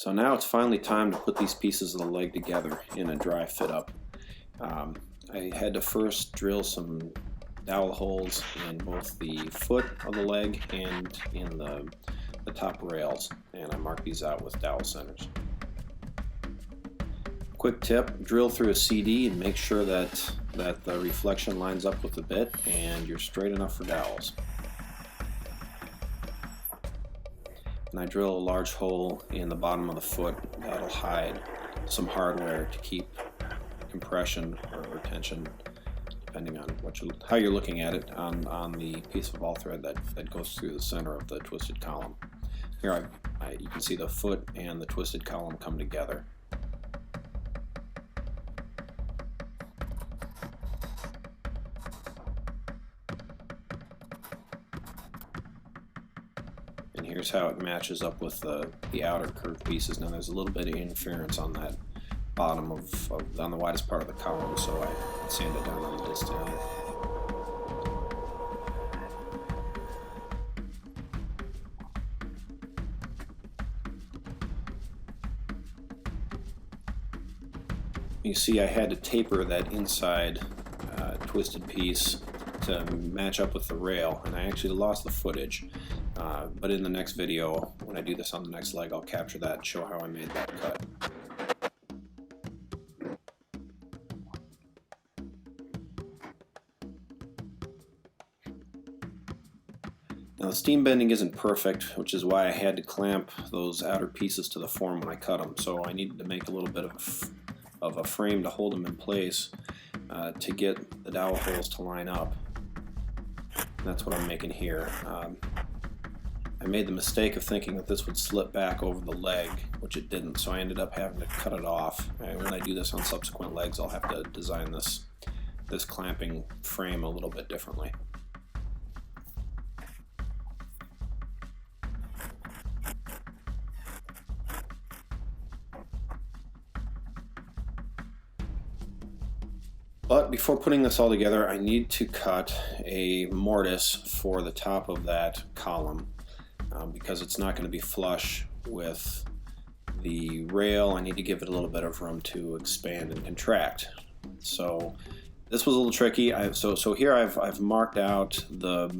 So now it's finally time to put these pieces of the leg together in a dry fit up. I had to first drill some dowel holes in both the foot of the leg and in the top rails, and I marked these out with dowel centers. Quick tip, drill through a CD and make sure that the reflection lines up with the bit and you're straight enough for dowels. And I drill a large hole in the bottom of the foot that'll hide some hardware to keep compression or tension, depending on how you're looking at it, on the piece of all thread that goes through the center of the twisted column. Here you can see the foot and the twisted column come together. And here's how it matches up with the outer curved pieces. Now there's a little bit of interference on that bottom on the widest part of the column, so I sand it down on the distant end. You see I had to taper that inside twisted piece to match up with the rail, and I actually lost the footage. But in the next video, when I do this on the next leg, I'll capture that and show how I made that cut. Now the steam bending isn't perfect, which is why I had to clamp those outer pieces to the form when I cut them. So I needed to make a little bit of a frame to hold them in place to get the dowel holes to line up. And that's what I'm making here. I made the mistake of thinking that this would slip back over the leg, which it didn't, so I ended up having to cut it off. And when I do this on subsequent legs, I'll have to design this clamping frame a little bit differently. But before putting this all together, I need to cut a mortise for the top of that column. Because it's not going to be flush with the rail, I need to give it a little bit of room to expand and contract. So this was a little tricky. So here I've marked out the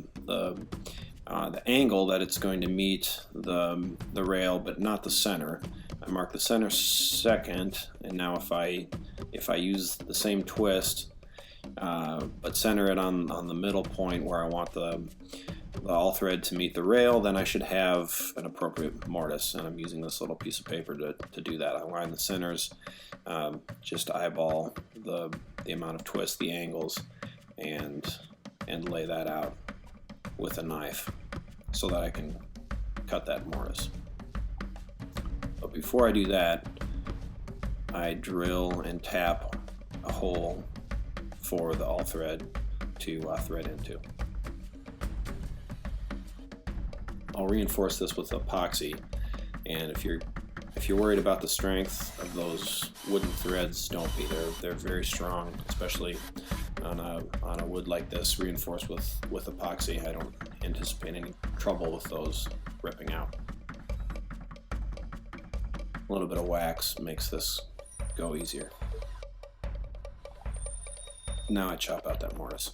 angle that it's going to meet the rail, but not the center. I marked the center second, and now if I use the same twist, but center it on the middle point where I want the all thread to meet the rail, then I should have an appropriate mortise, and I'm using this little piece of paper to do that. I line the centers, just eyeball the amount of twist, the angles, and lay that out with a knife so that I can cut that mortise. But before I do that, I drill and tap a hole for the all thread to thread into. I'll reinforce this with epoxy, and if you're worried about the strength of those wooden threads, don't be. They're very strong, especially on a wood like this reinforced with epoxy. I don't anticipate any trouble with those ripping out. A little bit of wax makes this go easier. Now I chop out that mortise.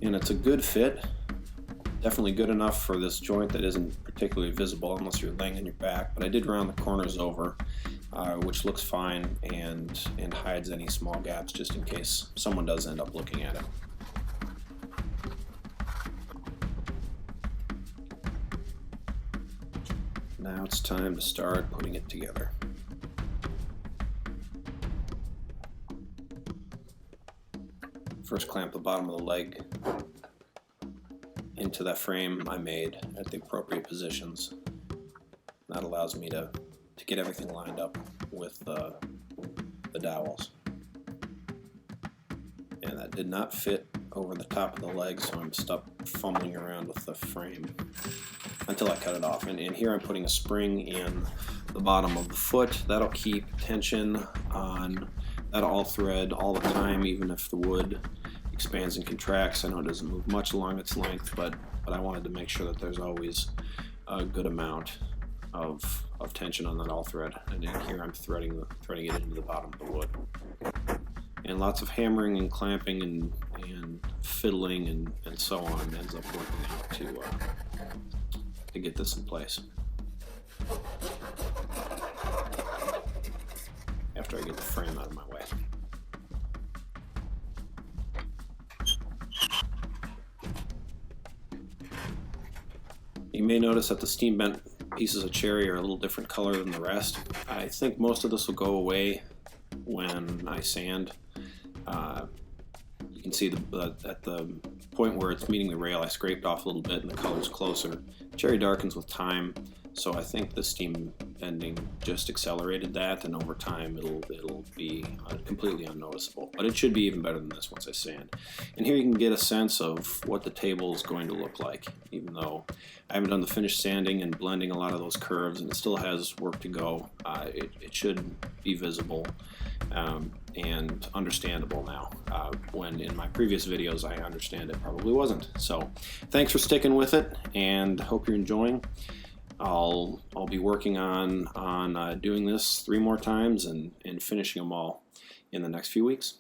And it's a good fit, definitely good enough for this joint that isn't particularly visible unless you're laying on your back, but I did round the corners over, which looks fine and hides any small gaps just in case someone does end up looking at it. Now it's time to start putting it together. First, clamp the bottom of the leg into that frame I made at the appropriate positions. That allows me to get everything lined up with the the dowels. And that did not fit over the top of the leg, so I'm stuck fumbling around with the frame until I cut it off. And here I'm putting a spring in the bottom of the foot. That'll keep tension on that all thread all the time, even if the wood expands and contracts. I know it doesn't move much along its length, but I wanted to make sure that there's always a good amount of tension on that all thread. And then here I'm threading it into the bottom of the wood. And lots of hammering and clamping and fiddling and so on ends up working out to get this in place. After I get the frame out of my way. You may notice that the steam bent pieces of cherry are a little different color than the rest. I think most of this will go away when I sand. You can see at the point where it's meeting the rail, I scraped off a little bit and the color's closer. Cherry darkens with time, so I think the steam bending just accelerated that, and over time it'll be completely unnoticeable. But it should be even better than this once I sand. And here you can get a sense of what the table is going to look like, even though I haven't done the finished sanding and blending a lot of those curves, and it still has work to go. It should be visible and understandable now, when in my previous videos I understand it probably wasn't. So thanks for sticking with it, and hope you're enjoying. I'll be working on doing this 3 more times and finishing them all in the next few weeks.